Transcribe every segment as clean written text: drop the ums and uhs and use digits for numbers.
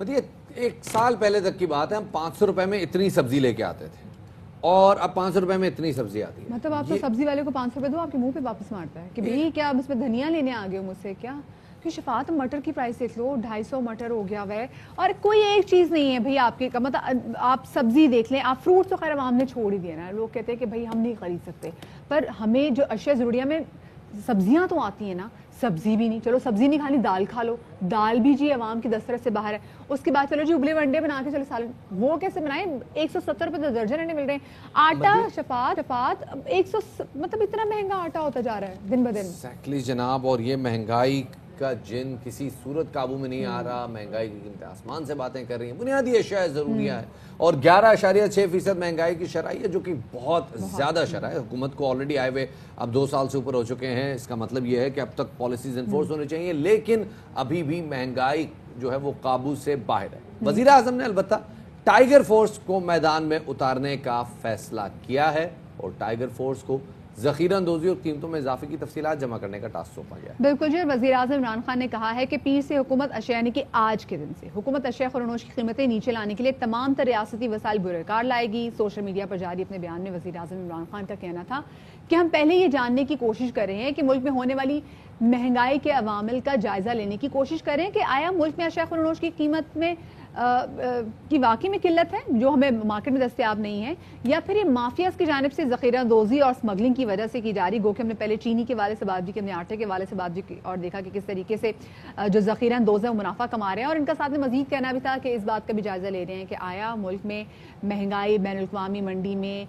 بتائیے 1 سال پہلے تک کی بات ہے، ہم 500 روپے میں اتنی سبزی لے کے آتے تھے اور اب 500 روپے میں اتنی سبزی آتی ہے. مطلب آپ تو سبزی والے کو 500 روپے دو، آپ کے منہ پہ واپس مارتا ہے کہ بھئی کیا اب اس میں دھنیا لینے آ گئے ہو مجھ سے کیا؟ کہ شفاعت مٹر کی پرائس دیکھ لو، 250 مٹر ہو گیا ہے. اور کوئی ایک چیز نہیں ہے بھئی آپ کے، مطلب آپ سبزی دیکھ لیں، آپ فروٹ تو خیر عوام نے چھوڑ ہی دیا نا. لوگ کہتے ہیں کہ بھئی ہم نہیں خرید سکتے، پر ہمیں جو اشیاء ضروریہ میں سبزیاں تو آتی ہیں نا. سبزی بھی نہیں، چلو سبزی نہیں کھانی، دال کھا لو. دال بھی جی عوام کی دسترس سے باہر ہے. اس کے بعد چلو جی ابلے ونڈے بنا کے چلو سالن، وہ کیسے بنائیں؟ 170 روپے درجن انہیں مل رہے ہیں. آٹا شفاعت 100، مطلب اتنا مہنگا آٹا ہوتا جا رہا ہے دن بدن. ایگزیکٹلی جناب، اور یہ مہنگائی کا جن کسی صورت قابو میں نہیں آ رہا. مہنگائی کی قیمتیں آسمان سے باتیں کر رہی ہیں. بنیادی اشیاء ضروریہ ہے اور 11.6% مہنگائی کی شرح ہے، جو کہ بہت زیادہ شرح ہے. حکومت کو آلریڈی آئے ہوئے اب 2 سال سے اوپر ہو چکے ہیں. اس کا مطلب یہ ہے کہ اب تک پالیسیز انفورس ہونے چاہیے، لیکن ابھی بھی مہنگائی جو ہے وہ قابو سے باہر ہے. وزیر اعظم نے البتہ ٹائیگر فورس کو میدان میں اتارنے کا فیصلہ کیا ہے اور ٹائیگر فورس کو ذخیرہ اندوزی اور قیمتوں میں اضافے کی تفصیلات جمع کرنے کا ٹاسک سونپا گیا. بالکل جی. وزیر اعظم عمران خان نے کہا ہے کہ پیر سے حکومت اشیاء، یعنی کہ آج کے دن سے حکومت اشیاء خورنوش کی قیمتیں نیچے لانے کے لیے تمام تر ریاستی وسائل بروکار لائے گی. سوشل میڈیا پر جاری اپنے بیان میں وزیر اعظم عمران خان کا کہنا تھا کہ ہم پہلے یہ جاننے کی کوشش کر رہے ہیں کہ ملک میں ہونے والی مہنگائی کے عوامل کا جائزہ لینے کی کوشش کریں کہ آیا ملک میں اشیاء خورنوش کی قیمت میں کی واقعی میں قلت ہے جو ہمیں مارکیٹ میں دستیاب نہیں ہے، یا پھر یہ مافیاز کی جانب سے ذخیرہ اندوزی اور سمگلنگ کی وجہ سے کی جا رہی. گو کہ ہم نے پہلے چینی کے والے سے بات بھی کی، ہم نے آٹے کے والے سے بات بھی کی اور دیکھا کہ کس طریقے سے جو ذخیرہ اندوز ہیں وہ منافع کما رہے ہیں. اور ان کا ساتھ میں مزید کہنا بھی تھا کہ اس بات کا بھی جائزہ لے رہے ہیں کہ آیا ملک میں مہنگائی بین الاقوامی منڈی میں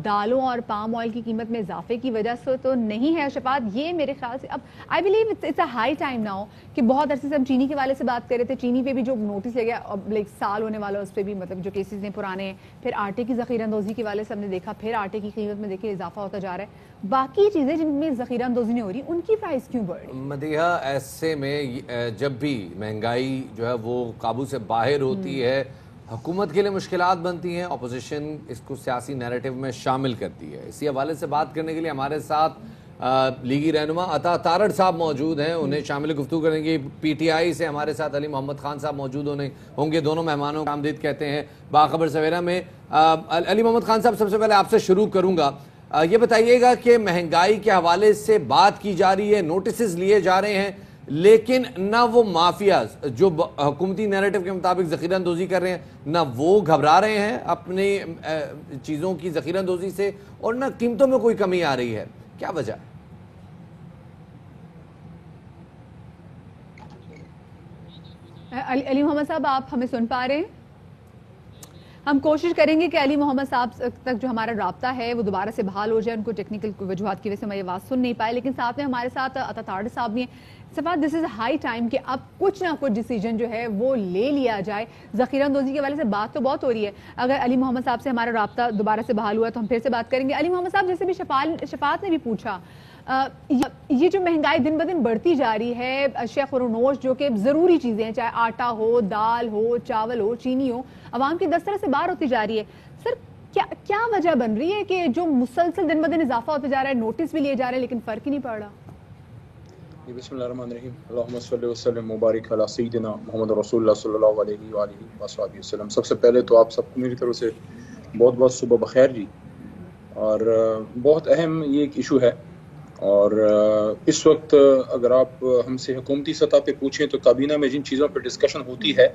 دالوں اور پام آئل کی قیمت میں اضافے کی وجہ سے تو نہیں ہے. شفاعت یہ میرے خیال سے اب I believe it's a high time now کہ بہت عرصے سے ہم چینی کے والے سے بات کر رہے تھے. چینی پہ بھی جو نوٹس لے گیا لائک سال ہونے والا اس پہ بھی مطلب جو کیسز ہیں پرانے ہیں. پھر آٹے کی ذخیرہ اندوزی کے والے سے ہم نے دیکھا پھر آٹے کی قیمت میں دیکھیے اضافہ ہوتا جا رہا ہے. باقی چیزیں جن میں ذخیرہ اندوزی نہیں ہو رہی ان کی پرائس کیوں بڑھ رہی؟ مدیحہ ایسے میں جب بھی مہنگائی جو ہے وہ قابو سے باہر ہوتی ہے، حکومت کے لیے مشکلات بنتی ہیں. اپوزیشن اس کو سیاسی نیریٹو میں شامل کرتی ہے. اسی حوالے سے بات کرنے کے لیے ہمارے ساتھ لیگی رہنما عطا تارڑ صاحب موجود ہیں. انہیں شامل گفتگو کریں گے. پی ٹی آئی سے ہمارے ساتھ علی محمد خان صاحب موجود ہوں گے. دونوں مہمانوں کو آمدید کہتے ہیں باخبر سویرا میں. علی محمد خان صاحب، سب سے پہلے آپ سے شروع کروں گا. یہ بتائیے گا کہ مہنگائی کے حوالے سے بات کی جا رہی ہے، نوٹسز لیے جا رہے ہیں، لیکن نہ وہ مافیاز جو حکومتی نیریٹو کے مطابق ذخیرہ اندوزی کر رہے ہیں، نہ وہ گھبرا رہے ہیں اپنی چیزوں کی ذخیرہ اندوزی سے، اور نہ قیمتوں میں کوئی کمی آ رہی ہے. کیا وجہ ہے؟ علی محمد صاحب آپ ہمیں سن پا رہے ہیں؟ ہم کوشش کریں گے کہ علی محمد صاحب تک جو ہمارا رابطہ ہے وہ دوبارہ سے بحال ہو جائے. ان کو ٹیکنیکل وجوہات کی وجہ سے ہم یہ بات سن نہیں پائے، لیکن ساتھ میں ہمارے ساتھ عطا تارڑ صاحب بھی ہیں. صفات دس از ہائی ٹائم کہ اب کچھ نہ کچھ ڈیسیجن جو ہے وہ لے لیا جائے. ذخیرہ اندوزی کے والے سے بات تو بہت ہو رہی ہے. اگر علی محمد صاحب سے ہمارا رابطہ دوبارہ سے بحال ہوا تو ہم پھر سے بات کریں گے. علی محمد صاحب، جیسے بھی شفاعت نے بھی پوچھا، یہ جو مہنگائی دن بدن بڑھتی جا رہی ہے، اشیاء خورنوش جو کہ ضروری چیزیں ہیں، چاہے آٹا ہو، دال ہو، چاول ہو، چینی ہو، عوام کی دسترس سے باہر ہوتی جا رہی ہے. سر کیا وجہ بن رہی ہے کہ جو مسلسل دن بدن اضافہ ہوتا جا رہا ہے، نوٹس بھی لیے جا رہے ہیں لیکن فرق ہی نہیں پڑ رہا؟ بسم اللہ الرحمن الرحیم. اللہم صلی وسلم مبارک علی سیدنا محمد رسول اللہ صلی اللہ علیہ وآلہ وصحبہ وسلم. سب سے پہلے تو آپ سب کو میری طرف سے بہت بہت صبح بخیر جی. اور بہت اہم یہ ایک ایشو ہے، اور اس وقت اگر آپ ہم سے حکومتی سطح پہ پوچھیں تو کابینہ میں جن چیزوں پہ ڈسکشن ہوتی ہے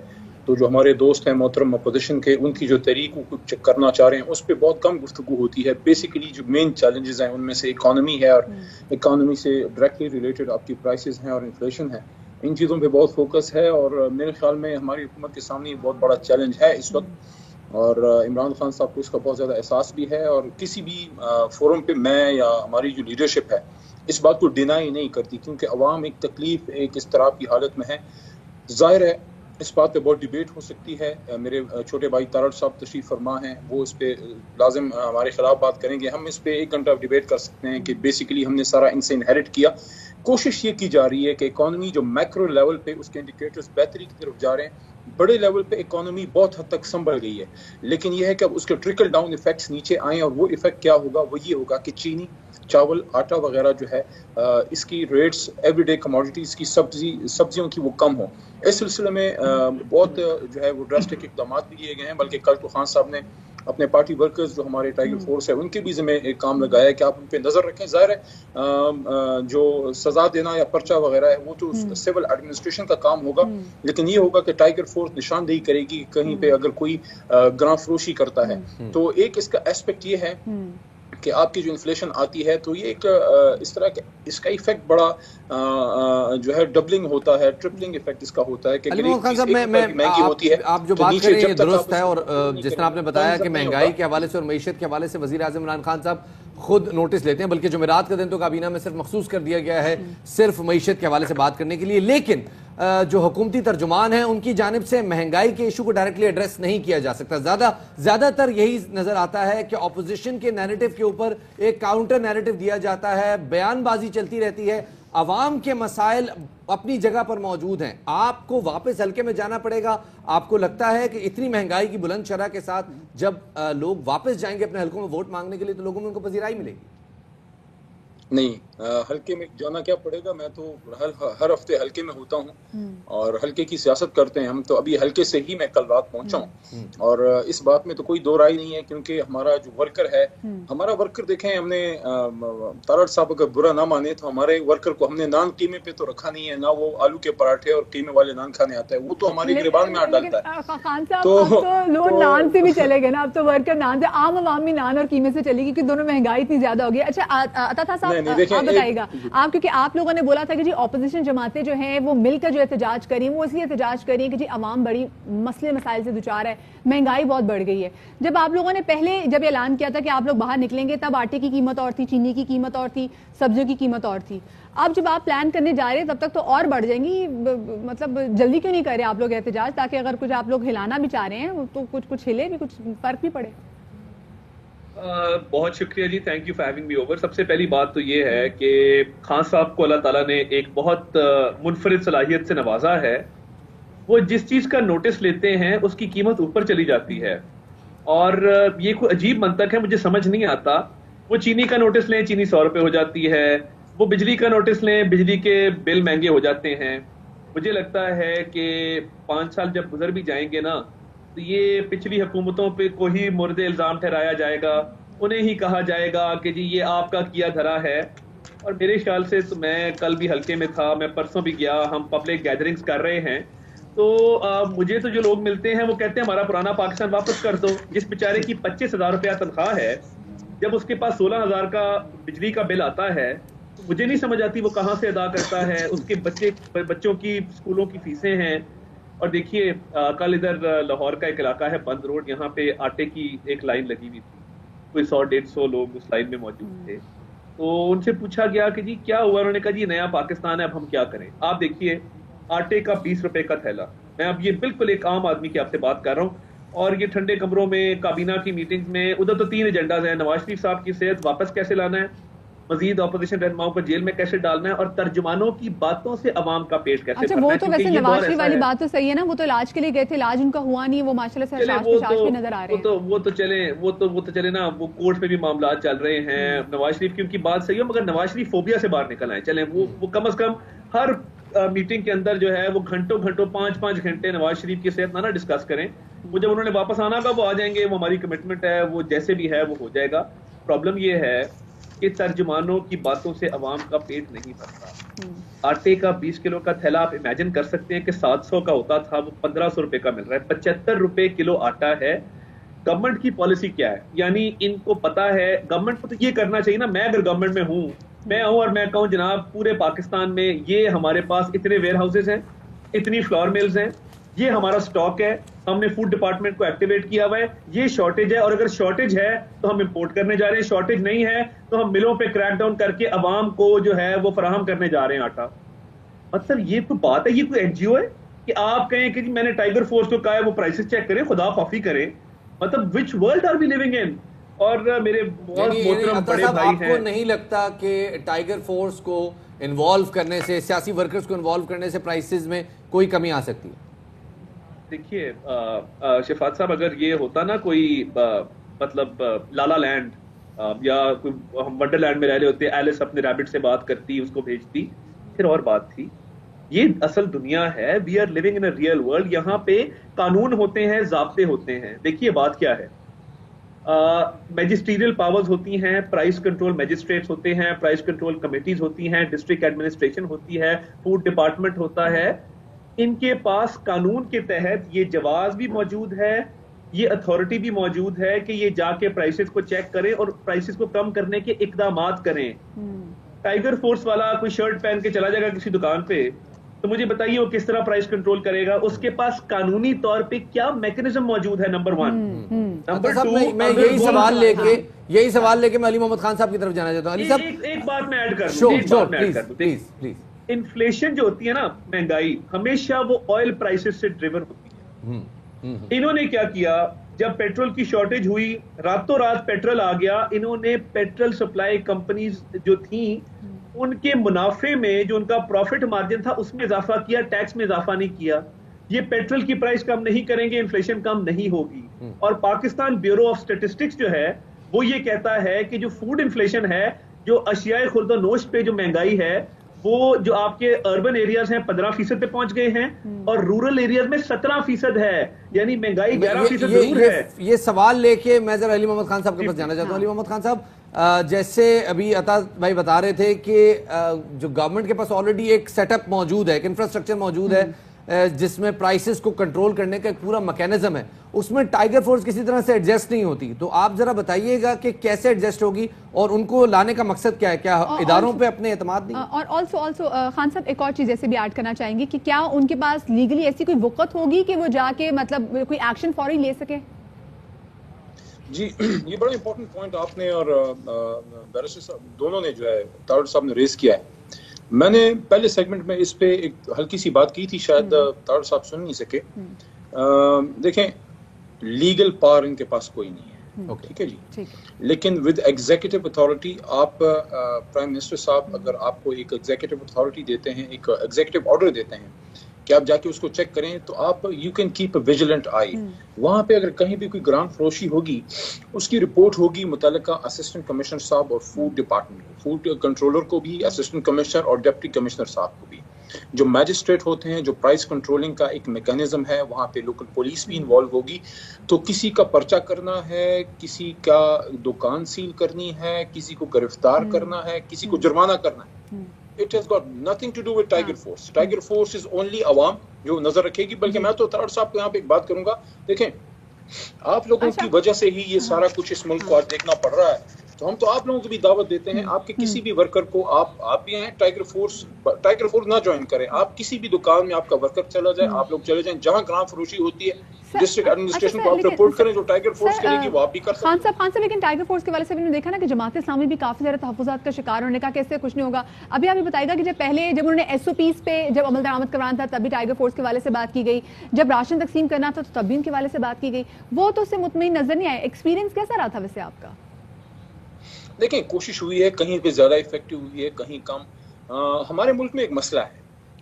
تو جو ہمارے دوست ہیں محترم اپوزیشن کے، ان کی جو تحریک کچھ کرنا چاہ رہے ہیں اس پہ بہت کم گفتگو ہوتی ہے. بیسیکلی جو مین چیلنجز ہیں ان میں سے اکانومی ہے، اور اکانومی سے ڈائریکٹلی ریلیٹڈ آپ کی پرائسز ہیں اور انفلیشن ہے. ان چیزوں پہ بہت فوکس ہے، اور میرے خیال میں ہماری حکومت کے سامنے یہ بہت بڑا چیلنج ہے اس وقت. اور عمران خان صاحب کو اس کا بہت زیادہ احساس بھی ہے، اور کسی بھی فورم پہ میں یا ہماری جو لیڈرشپ ہے اس بات کو ڈینائی نہیں کرتی، کیونکہ عوام ایک تکلیف، ایک اضطراب کی حالت میں ہے. ظاہر ہے اس بات پہ بہت ڈیبیٹ ہو سکتی ہے. میرے چھوٹے بھائی تارڑ صاحب تشریف فرما ہیں، وہ اس پہ لازم ہمارے خلاف بات کریں گے. ہم اس پہ 1 گھنٹہ ڈیبیٹ کر سکتے ہیں کہ بیسیکلی ہم نے سارا ان سے انہیرٹ کیا. کوشش یہ کی جا رہی ہے کہ اکانومی جو میکرو لیول پہ اس کے انڈیکیٹرز بہتری کی طرف جا رہے ہیں، बड़े लेवल पे इकोनॉमी बहुत हद तक संभल गई है, लेकिन यह है कि अब उसके ट्रिकल डाउन इफेक्ट्स नीचे आए, और वो इफेक्ट क्या होगा, वो ये होगा कि चीनी, चावल, आटा वगैरह जो है इसकी रेट्स, एवरीडे कमोडिटीज़ की, सब्जियों की वो कम हो। इस सिलसिले में बहुत जो है वो ड्रास्टिक इक़दाम भी लिए गए हैं, बल्कि कल तो खान साहब ने अपने पार्टी वर्कर्स जो हमारे टाइगर फोर्स है उनके भी ज़िम्मे एक काम लगाया है कि आप उन पर नज़र रखें। ज़ाहिर है जो सज़ा देना या पर्चा वगैरह है वो तो सिविल एडमिनिस्ट्रेशन का काम होगा, लेकिन ये होगा कि टाइगर फोर्स निशानदेही करेगी कहीं पे अगर कोई ग्रां फरोशी करता है। तो एक इसका एस्पेक्ट ये है कि आपकी जो इन्फ्लेशन आती है तो ये एक इस तरह के इसका इफेक्ट बड़ा जो है डबलिंग होता है, ट्रिपलिंग इफेक्ट इसका होता है कि महंगी होती है। आप जो बात कर रहे हैं ये दुरुस्त है, और जिस तरह आपने बताया कि महंगाई के हवाले से और मईशत के हवाले से वज़ीर आज़म इमरान खान साहब खुद नोटिस लेते हैं, बल्कि जुमेरात का दिन तो काबीना में सिर्फ मखसूस कर दिया गया है सिर्फ मईशत के हवाले से बात करने के लिए, लेकिन जो हुकूमती तर्जुमान हैं उनकी जानिब से महंगाई के इशू को डायरेक्टली एड्रेस नहीं किया जा सकता। ज़्यादातर यही नज़र आता है कि ऑपोजिशन के नैरेटिव के ऊपर एक काउंटर नैरेटिव दिया जाता है, बयानबाजी चलती रहती है, अवाम के मसाइल अपनी जगह पर मौजूद हैं। आपको वापस हल्के में जाना पड़ेगा। आपको लगता है कि इतनी महंगाई की बुलंद शरह के साथ जब लोग वापस जाएंगे अपने हल्कों में वोट मांगने के लिए तो लोगों में उनको पजीराई मिलेगी? नहीं, हल्के में जाना क्या पड़ेगा, मैं तो हर हफ्ते हल्के में होता हूँ और हल्के की सियासत करते हैं हम। तो अभी हल्के से ही मैं कल रात पहुंचा हूँ, और इस बात में तो कोई दो राय नहीं है, क्योंकि हमारा जो वर्कर है, हमारा वर्कर देखें, हमने तारड़ साहब अगर बुरा ना माने तो हमारे वर्कर को हमने नान कीमे पे तो रखा नहीं है, ना वो आलू के पराठे और कीमे वाले नान खाने आता है, वो तो हमारे गिरबान में आ डालता है। खान साहब तो लोग नान से भी चले गए ना, अब तो वर्कर नान से, आम आवाम भी नान और कीमे से चली, क्योंकि दोनों महंगाई इतनी ज्यादा हो गई। अच्छा अता था साहब, आप बताइएगा, आप क्योंकि आप लोगों ने बोला था कि जी ऑपोजिशन जमातें जो हैं वो मिलकर जो एहतजाज करी, वो इसलिए एहतजाज करी कि जी अवाम बड़ी मसले मसाइल से दुचार है, महंगाई बहुत बढ़ गई है। जब आप लोगों ने पहले जब ऐलान किया था कि आप लोग बाहर निकलेंगे, तब आटे की कीमत और थी, चीनी की कीमत और थी, सब्जियों की कीमत और थी। अब जब आप प्लान करने जा रहे हैं तब तक तो और बढ़ जाएंगी, मतलब जल्दी क्यों नहीं कर रहे आप लोग एहतजाज, ताकि अगर कुछ आप लोग हिलाना भी चाह रहे हैं तो कुछ हिले भी, कुछ फर्क भी पड़े? बहुत शुक्रिया जी, thank you for having me over. सबसे पहली बात तो ये है कि खान साहब को अल्लाह ताला ने एक बहुत मुनफरिद सलाहियत से नवाजा है। वो जिस चीज़ का नोटिस लेते हैं उसकी कीमत ऊपर चली जाती है, और ये कोई अजीब मंतक है, मुझे समझ नहीं आता। वो चीनी का नोटिस लें, चीनी 100 रुपये हो जाती है, वो बिजली का नोटिस लें, बिजली के बिल महंगे हो जाते हैं। मुझे लगता है कि 5 साल जब गुजर भी जाएंगे ना, तो ये पिछली हुकूमतों पे को ही मुर्द इल्ज़ाम ठहराया जाएगा, उन्हें ही कहा जाएगा कि जी ये आपका किया धरा है। और मेरे ख्याल से तो मैं कल भी हल्के में था, मैं परसों भी गया, हम पब्लिक गैदरिंग्स कर रहे हैं, तो मुझे तो जो लोग मिलते हैं वो कहते हैं हमारा पुराना पाकिस्तान वापस कर दो। जिस बेचारे की 25,000 रुपया तनख्वाह है, जब उसके पास 16,000 का बिजली का बिल आता है, तो मुझे नहीं समझ आती वो कहाँ से अदा करता है। उसके बच्चों की स्कूलों की फीसें हैं। और देखिए कल इधर लाहौर का एक इलाका है बंद रोड, यहाँ पे आटे की एक लाइन लगी हुई थी, कोई 100-150 लोग उस लाइन में मौजूद थे। तो उनसे पूछा गया कि जी क्या हुआ, उन्होंने कहा जी नया पाकिस्तान है, अब हम क्या करें। आप देखिए आटे का 20 रुपए का थैला, मैं अब ये बिल्कुल एक आम आदमी की आपसे बात कर रहा हूँ, और ये ठंडे कमरों में काबीना की मीटिंग्स में, उधर तो 3 एजेंडाज हैं, नवाज शरीफ साहब की सेहत वापस कैसे लाना है, मजीद अपोजिशन रहनुमाओं को जेल में कैसे डालना है, और तर्जुमानों की बातों से अवाम का पेट कैसे अच्छा, वो तो वैसे नवाज शरीफ वाली बात तो सही है ना, वो तो इलाज के लिए गए थे, इलाज उनका हुआ नहीं, वो माशाल्लाह से शाश भी नजर आ रहे हैं। वो तो चले ना, वो कोर्ट में भी मामला चल रहे हैं। नवाज शरीफ की उनकी बात सही है, मगर नवाज शरीफ फोबिया से बाहर निकल आए। चले वो कम अज कम हर मीटिंग के अंदर जो है वो घंटों 5-5 घंटे नवाज शरीफ की सेहत ना डिस्कस करें। वो जब उन्होंने वापस आना का वो आ जाएंगे, वो हमारी कमिटमेंट है, वो जैसे भी है वो हो जाएगा। प्रॉब्लम ये है कि तर्जुमानों की बातों से अवाम का पेट नहीं भरता। आटे का 20 किलो का थैला आप इमेजिन कर सकते हैं कि 700 का होता था, वो 1500 रुपए का मिल रहा है। 75 रुपए किलो आटा है। गवर्नमेंट की पॉलिसी क्या है, यानी इनको पता है, गवर्नमेंट को तो ये करना चाहिए ना। मैं अगर गवर्नमेंट में हूँ, मैं आऊँ और मैं कहूँ जनाब पूरे पाकिस्तान में ये हमारे पास इतने वेयर हाउसेज हैं, इतनी फ्लोर मिल्स हैं, ये हमारा स्टॉक है, हमने फूड डिपार्टमेंट को एक्टिवेट किया हुआ है, ये शॉर्टेज है, और अगर शॉर्टेज है तो हम इंपोर्ट करने जा रहे हैं, शॉर्टेज नहीं है तो हम मिलों पे क्रैक डाउन करके अवाम को जो है वो फराहम करने जा रहे हैं आटा। मतलब ये कोई बात है, ये कोई एनजीओ है कि आप कहें कि मैंने टाइगर फोर्स को कहा है वो प्राइसेस चेक करें, खुदा माफी करें। मतलब which world are we living in. और मेरे बहुत मोहतरम बड़े भाई हैं, आपको नहीं लगता कि टाइगर फोर्स को इन्वॉल्व करने से, सियासी वर्कर्स को इन्वॉल्व करने से प्राइसेस में कोई कमी आ सकती है? देखिए शफात साहब, अगर ये होता ना कोई मतलब लाला लैंड या कोई हम वंडरलैंड में रह रहे होते, एलिस अपने रैबिट से बात करती, उसको भेजती, फिर और बात थी। ये असल दुनिया है, we are living in a real world. यहाँ पे कानून होते हैं, ज़ाब्ते होते हैं। देखिए बात क्या है, मैजिस्ट्रियल पावर्स होती हैं, प्राइस कंट्रोल मैजिस्ट्रेट्स होते हैं, प्राइस कंट्रोल कमेटीज होती हैं, डिस्ट्रिक्ट एडमिनिस्ट्रेशन होती है, फूड डिपार्टमेंट होता है। इनके पास कानून के तहत ये जवाज भी मौजूद है, ये अथॉरिटी भी मौजूद है कि ये जाके प्राइसेस को चेक करें और प्राइसेस को कम करने के इकदामात करें। टाइगर फोर्स वाला कोई शर्ट पहन के चला जाएगा किसी दुकान पे, तो मुझे बताइए वो किस तरह प्राइस कंट्रोल करेगा? उसके पास कानूनी तौर पे क्या मैकेनिज्म मौजूद है? Number one. नंबर टू, मैं यही सवाल लेके मैं अली मोहम्मद खान साहब की तरफ जाना चाहता हूँ। अली साहब एक बात मैं ऐड कर दूं, प्लीज। इन्फ्लेशन जो होती है ना, महंगाई, हमेशा वो ऑयल प्राइसेस से ड्रिवन होती है। इन्होंने क्या किया, जब पेट्रोल की शॉर्टेज हुई, रातों रात पेट्रोल आ गया, इन्होंने पेट्रोल सप्लाई कंपनीज जो थी उनके मुनाफे में, जो उनका प्रॉफिट मार्जिन था, उसमें इजाफा किया, टैक्स में इजाफा नहीं किया। ये पेट्रोल की प्राइस कम नहीं करेंगे, इन्फ्लेशन कम नहीं होगी। और पाकिस्तान ब्यूरो ऑफ स्टैटिस्टिक्स जो है वो ये कहता है कि जो फूड इन्फ्लेशन है, जो अशियाए खुर्द-ओ-नोश पे जो महंगाई है, वो जो आपके अर्बन एरियाज हैं 15% पे पहुंच गए हैं और रूरल एरियाज में 17% है, यानी महंगाई 11% जरूर है। ये सवाल लेके मैं जरा अली मोहम्मद खान साहब के पास जाना चाहता हूँ। अली मोहम्मद खान साहब, जैसे अभी अता भाई बता रहे थे कि जो गवर्नमेंट के पास ऑलरेडी एक सेटअप मौजूद है, एक इंफ्रास्ट्रक्चर मौजूद है जिसमें प्राइसेस को कंट्रोल करने का एक पूरा मैकेनिज्म है, उसमें टाइगर फोर्स किसी तरह से एडजस्ट नहीं होती। तो आप जरा बताइएगा कि कैसे एडजस्ट होगी और उनको लाने का मकसद क्या है? क्या इदारों पे अपने एतमाद नहीं? और ऑल्सो खान साहब एक और चीज जैसे भी ऐड करना चाहेंगे कि क्या उनके पास लीगली ऐसी कोई वक़्त होगी कि वो जाके मतलब कोई एक्शन फौरी ले सके? जी, ये बड़ा इंपॉर्टेंट पॉइंट आपने और बैरिस्टर साहब दोनों ने जो है, तारड़ साहब ने रेज किया है। मैंने पहले सेगमेंट में इस पे एक हल्की सी बात की थी, शायद तारड़ साहब सुन नहीं सके। देखें, लीगल पावर इनके पास कोई नहीं है, ठीक है जी, लेकिन विद एग्जीक्यूटिव अथॉरिटी आप प्राइम मिनिस्टर साहब अगर आपको एक एग्जीक्यूटिव अथॉरिटी देते हैं, एक एग्जीक्यूटिव ऑर्डर देते हैं कि आप जाके उसको चेक करें, तो आप you can keep a vigilant eye. वहाँ पे अगर कहीं भी कोई ग्रांट फरोशी होगी, उसकी रिपोर्ट होगी मुतल्लिका असिस्टेंट कमिश्नर साहब और फूड डिपार्टमेंट, फूड कंट्रोलर को भी, असिस्टेंट कमिश्नर और डिप्टी कमिश्नर साहब को भी। जो मैजिस्ट्रेट होते हैं, जो प्राइस कंट्रोलिंग का एक मैकेनिज्म है, वहाँ पे लोकल पुलिस भी इन्वॉल्व होगी। तो किसी का पर्चा करना है, किसी का दुकान सील करनी है, किसी को गिरफ्तार करना है, किसी को जुर्माना करना है, it has got nothing to do with Tiger Force. Tiger Force is only अवाम जो नजर रखेगी। बल्कि मैं तो तारड़ साहब को यहाँ पे एक बात करूंगा, देखें, आप लोगों की वजह से ही ये सारा कुछ इस मुल्क को आज देखना पड़ रहा है। तो हम तो आप लोगों को भी दावत देते हैं, आपके किसी भी वर्कर को, आप भी हैं, टाइगर फोर्स ना ज्वाइन करें। आप किसी भी दुकान में आपका वर्कर चला जाए, आप लोग चले जाएं, जहां ग्रांट फरोशी होती है, डिस्ट्रिक्ट एडमिनिस्ट्रेशन को आप रिपोर्ट करें, जो टाइगर फोर्स करेगी वो आप भी कर सकते हैं। खान साहब, लेकिन टाइगर फोर्स के वाले से भी देखा ना कि जमात इस्लामी भी काफी ज्यादा तहफ्फुज़ात का शिकार होने का, कि इससे कुछ नहीं होगा। अभी आप बताएगा कि जब उन्होंने SOPs पे जब अमल दरामद करवाना था, तभी टाइगर फोर्स के वाले से बात की गई, जब राशन तकसीम करना था तो तभी उनके वाले से बात की गई, वो तो उससे मुतमईन नजर नहीं आए। एक्सपीरियंस कैसा रहा था वैसे आपका? देखें, कोशिश हुई है, कहीं पे ज्यादा इफेक्टिव हुई है, कहीं कम। हमारे मुल्क में एक मसला है।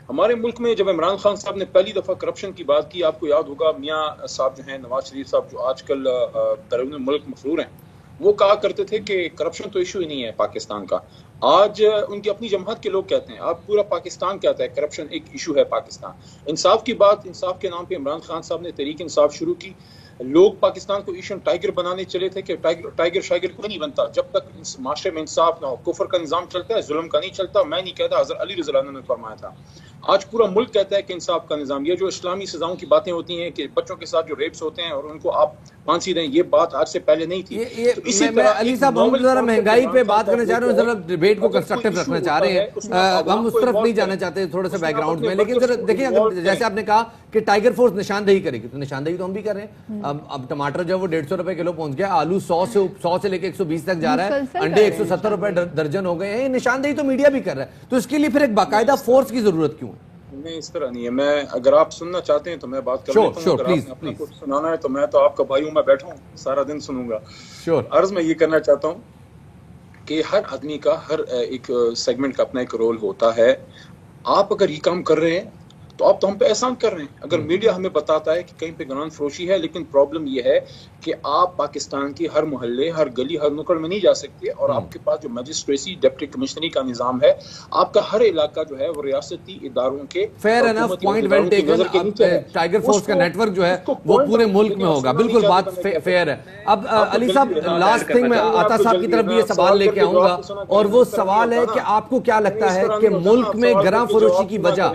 हमारे मुल्क में जब इमरान खान साहब ने पहली दफा करप्शन की बात की, आपको याद होगा मियां साहब जो हैं, नवाज शरीफ साहब, जो आजकल बैरून मुल्क मफरूर हैं, वो कहा करते थे कि करप्शन तो इशू ही नहीं है पाकिस्तान का। आज उनकी अपनी जमात के लोग कहते हैं, अब पूरा पाकिस्तान कहता है करप्शन एक इशू है पाकिस्तान। इंसाफ की बात, इंसाफ के नाम पे इमरान खान साहब ने तहरीक इंसाफ शुरू की। लोग पाकिस्तान को ईशन टाइगर बनाने चले थे कि टाइगर शाइगर कोई नहीं बनता जब तक इस माशरे में इंसाफ ना हो। कुफर का निजाम चलता है, जुल्म का नहीं चलता। मैं नहीं कहता, हज़रत अली रज़ी अल्लाह अन्हु ने फरमाया था। आज पूरा मुल्क कहता है कि इंसाफ का निजाम। ये जो इस्लामी सजाओं की बातें होती हैं कि बच्चों के साथ जो रेप्स होते हैं और उनको आप फांसी दें, ये बात आज से पहले नहीं थी। तो इसी तरह अली साहब, हम जरा महंगाई पे बात करना चाह रहे हैं, जरा डिबेट को कंस्ट्रक्टिव रखना चाह रहे हैं, हम उस तरफ नहीं जाना चाहते थोड़ा सा बैकग्राउंड में। लेकिन जरा देखिए, अगर जैसे आपने कहा कि टाइगर फोर्स निशानदेही करेगी, तो निशानदेही तो हम भी कर रहे हैं। अब टमाटर जब वो 150 रुपए किलो पहुंच गया, आलू 100 से लेकर 120 तक जा रहा है, अंडे 170 रुपए दर्जन हो गए हैं। निशानदेही तो मीडिया भी कर रहा है, तो इसके लिए फिर एक बाकायदा फोर्स की जरूरत क्यों है? नहीं, इस तरह नहीं है। मैं, अगर आप सुनना चाहते हैं तो मैं बात कर लेता हूं। अगर आपने अपना कुछ सुनाना है तो मैं तो आपका भाई हूं, मैं बैठा हूं, सारा दिन सुनूंगा। अर्ज में ये करना चाहता हूं कि हर आदमी का, हर एक सेगमेंट का अपना एक रोल होता है। आप अगर ये काम कर रहे हैं تو آپ تو ہم پہ احسان کر رہے ہیں. اگر میڈیا ہمیں بتاتا ہے کہ کہیں پہ گران فروشی ہے، لیکن پرابلم یہ ہے کہ آپ پاکستان کی ہر محلے، ہر گلی، ہر نکڑ میں نہیں جا سکتے، اور آپ کے پاس جو میجسٹریسی ڈپٹی کمشنری کا نظام ہے، آپ کا ہر علاقہ جو ہے وہ ریاستی اداروں کے fair enough point well taken. Tiger force کا نیٹ ورک جو ہے وہ پورے ملک میں ہوگا. بالکل بات فیئر ہے. اب علی صاحب لاسٹ تھنگ میں عطا صاحب کی طرف بھی یہ سوال لے کے آؤں گا، اور وہ سوال ہے کہ آپ کو کیا لگتا ہے کہ ملک میں گراں فروشی کی وجہ،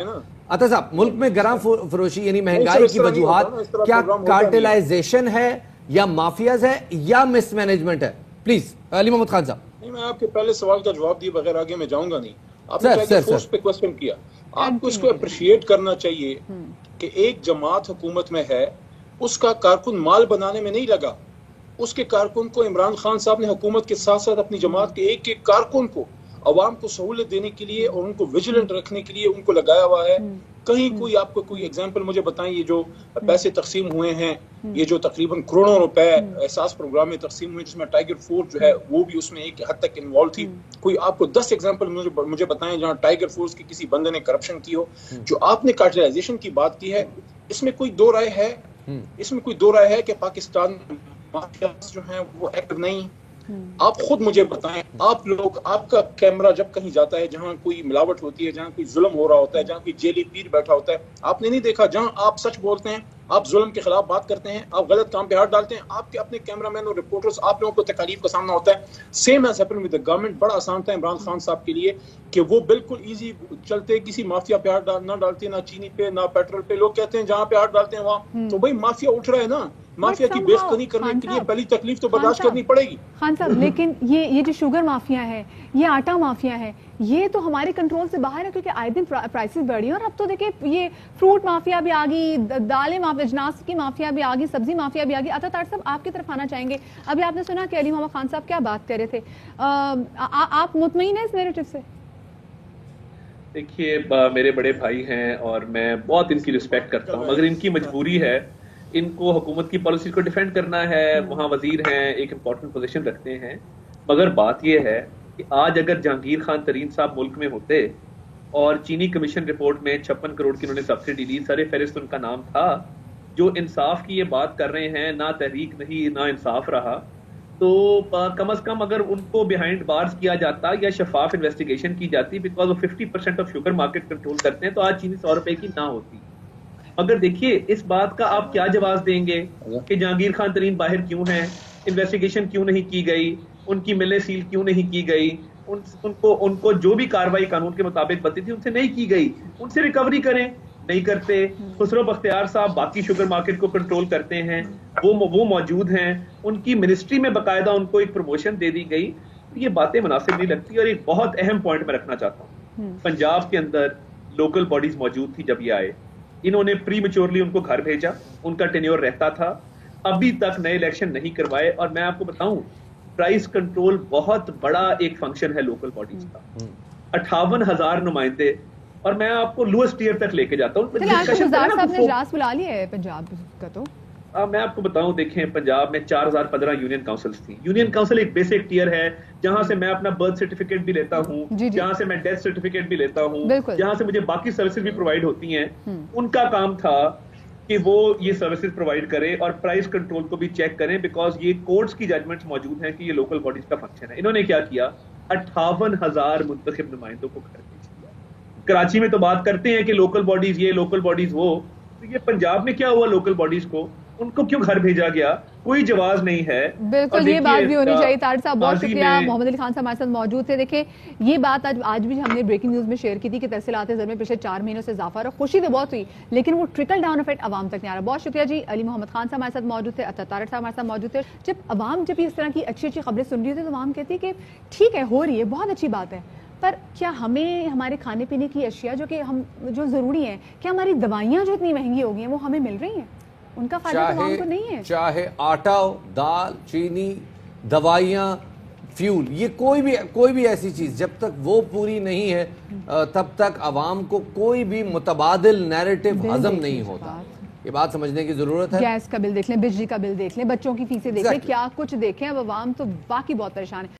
عطا صاحب ملک میں گراں فروشی یعنی مہنگائی کی وجوہات کیا کارٹلائزیشن ہے یا مافیاز ہے یا مس مینجمنٹ ہے؟ پلیز علی محمد خان صاحب. نہیں، میں آپ کے پہلے سوال کا جواب دیے بغیر آگے میں جاؤں گا نہیں. آپ نے ٹائیگر فورس پہ کوسچن کیا، آپ کو اس کو اپریشیٹ کرنا چاہیے کہ ایک جماعت حکومت میں ہے، اس کا کارکن مال بنانے میں نہیں لگا. اس کے کارکن کو عمران خان صاحب نے حکومت کے ساتھ ساتھ اپنی جماعت کے ایک ایک کارکن کو عوام کو سہولت دینے کے لیے اور ان کو ویجیلنٹ رکھنے کے لیے ان کو لگایا ہوا ہے. کہیں کوئی آپ کو کوئی ایگزامپل مجھے بتائیں، یہ جو پیسے تقسیم ہوئے ہیں، یہ جو تقریباً کروڑوں روپے احساس پروگرام میں تقسیم ہوئے، جس میں ٹائیگر فورس جو ہے وہ بھی اس میں ایک حد تک انوالو تھی، کوئی آپ کو 10 ایگزامپل مجھے بتائیں جہاں ٹائیگر فورس کے کسی بندے نے کرپشن کی ہو. جو آپ نے کارٹلائزیشن کی بات کی ہے، اس میں کوئی دو رائے ہے کہ پاکستان مافیاز جو ہیں وہ ایکٹیو نہیں. آپ خود مجھے بتائیں، آپ لوگ، آپ کا کیمرہ جب کہیں جاتا ہے جہاں کوئی ملاوٹ ہوتی ہے، جہاں کوئی ظلم ہو رہا ہوتا ہے، جہاں کوئی جیلی پیر بیٹھا ہوتا ہے، آپ نے نہیں دیکھا جہاں آپ سچ بولتے ہیں، آپ ظلم کے خلاف بات کرتے ہیں، آپ غلط کام پہ ہاتھ ڈالتے ہیں، آپ کے اپنے کیمرہ مین اور رپورٹرز، آپ لوگوں کو تکالیف کا سامنا ہوتا ہے. Same as happen with the government. بڑا آسان تھا عمران خان صاحب کے لیے کہ وہ بالکل ایزی چلتے، کسی مافیا پہ ہاتھ نہ ڈالتے، نہ چینی پہ، نہ پیٹرول پہ. لوگ کہتے ہیں جہاں پہ ہاتھ ڈالتے ہیں وہاں، تو بھائی مافیا اٹھ رہا ہے نا. مافیا کی بےخطنی کرنے کے لیے پہلی تکلیف تو برداشت کرنی پڑے گی. خان صاحب لیکن یہ جو شوگر مافیا ہے، یہ آٹا مافیا ہے، یہ تو ہمارے کنٹرول سے باہر ہے، کیونکہ آئے دن پرائسز بڑھی ہیں. اور اب تو دیکھیں یہ فروٹ مافیا بھی آ گئی، دالیں مافیا، اجناس کی مافیا بھی آ گئی، سبزی مافیا بھی آ گئی. عطا طاہر صاحب آپ کی طرف آنا چاہیں گے. ابھی آپ نے سنا کہ علی محمد خان صاحب کیا بات کر رہے تھے، آپ مطمئن ہیں اس نیریٹو سے؟ دیکھیے میرے بڑے بھائی ہیں اور میں بہت ان کی رسپیکٹ کرتا ہوں، مگر ان کی مجبوری ہے، ان کو حکومت کی پالیسی کو ڈیفینڈ کرنا ہے. وہاں وزیر ہیں، ایک امپورٹنٹ پوزیشن رکھتے ہیں. مگر بات یہ ہے کہ آج اگر جہانگیر خان ترین صاحب ملک میں ہوتے اور چینی کمیشن رپورٹ میں 56 کروڑ کی انہوں نے سبسڈی لی، سر فہرست ان کا نام تھا. جو انصاف کی یہ بات کر رہے ہیں، نہ تحریک نہیں نہ انصاف رہا، تو کم از کم اگر ان کو بیہائنڈ بارز کیا جاتا یا شفاف انویسٹیگیشن کی جاتی، بیکاز وہ 50% آف شوگر مارکیٹ کنٹرول کرتے ہیں، تو آج چینی 100 روپے کی نہ ہوتی. اگر دیکھیے اس بات کا آپ کیا جواز دیں گے کہ جہانگیر خان ترین باہر کیوں ہیں، انویسٹیگیشن کیوں نہیں کی گئی، ان کی ملیں سیل کیوں نہیں کی گئی، ان کو جو بھی کاروائی قانون کے مطابق بنتی تھی ان سے نہیں کی گئی. ان سے ریکوری کریں، نہیں کرتے. خسرو بختیار صاحب باقی شوگر مارکیٹ کو کنٹرول کرتے ہیں، وہ موجود ہیں، ان کی منسٹری میں باقاعدہ ان کو ایک پروموشن دے دی گئی. یہ باتیں مناسب نہیں لگتی. اور ایک بہت اہم پوائنٹ میں رکھنا چاہتا ہوں، پنجاب کے اندر لوکل باڈیز موجود تھی جب یہ آئے، انہوں نے پری میچورلی ان کو گھر بھیجا، ان کا ٹینیور رہتا تھا، ابھی تک نئے الیکشن نہیں کروائے. اور میں آپ کو بتاؤں، پرائس کنٹرول بہت بڑا ایک فنکشن ہے لوکل باڈیز کا. 58,000 نمائندے، اور میں آپ کو لوئسٹ ٹیئر تک لے کے جاتا ہوں. پنجاب کا تو میں آپ کو بتاؤں، دیکھیں پنجاب میں 4015 یونین کاؤنسلز تھیں. یونین کاؤنسل ایک بیسک ٹیئر ہے جہاں سے میں اپنا برتھ سرٹیفکیٹ بھی لیتا ہوں، جہاں سے میں ڈیتھ سرٹیفکیٹ بھی لیتا ہوں، جہاں سے مجھے باقی سروسز بھی پرووائڈ ہوتی ہیں. ان کا کام تھا کہ وہ یہ سروسز پرووائڈ کرے اور پرائس کنٹرول کو بھی چیک کریں، بیکاز یہ کورٹس کی ججمنٹس موجود ہیں کہ یہ لوکل باڈیز کا فنکشن ہے. انہوں نے کیا کیا، 58,000 منتخب نمائندوں کو گھر بھیج دیا. کراچی میں تو بات کرتے ہیں کہ لوکل باڈیز یہ، لوکل باڈیز وہ، تو یہ پنجاب میں کیا ہوا لوکل باڈیز کو، ان کو کیوں گھر بھیجا گیا، کوئی جواز نہیں ہے. بالکل یہ بات بھی ہونی چاہیے. طاہر صاحب بہت شکریہ. محمد علی خان صاحب ہمارے ساتھ موجود تھے. دیکھیں یہ بات آج بھی ہم نے بریکنگ نیوز میں شیئر کی تھی کہ ترسیلات زر میں پچھلے 4 مہینوں سے اضافہ رہا. خوشی تو بہت ہوئی لیکن وہ ٹرکل ڈاؤن افیکٹ عوام تک نہیں آ رہا. بہت شکریہ جی. علی محمد خان صاحب ہمارے ساتھ موجود تھے، عطا طاہر صاحب ہمارے ساتھ موجود تھے. جب اس طرح کی اچھی اچھی خبریں سن رہی ہوتی ہے تو عوام کہتی ہے کہ ٹھیک ہے ہو رہی ہے، بہت اچھی بات ہے، پر کیا ہمیں ہمارے کھانے پینے کی اشیاء جو ضروری ہیں، کیا ہماری دوائیاں جو اتنی مہنگی ہو گئی ہیں وہ ہمیں مل رہی ہیں؟ ان کا فائدہ تو عوام کو نہیں ہے. چاہے آٹا، دال، چینی، دوائیاں، فیول، یہ کوئی بھی ایسی چیز جب تک وہ پوری نہیں ہے تب تک عوام کو کوئی بھی متبادل نیریٹو ہضم نہیں ہوتا. یہ بات سمجھنے کی ضرورت ہے. گیس کا بل دیکھ لیں، بجلی کا بل دیکھ لیں، بچوں کی فیسیں دیکھ لیں، کیا کچھ دیکھیں. اب عوام تو باقی بہت پریشان ہے.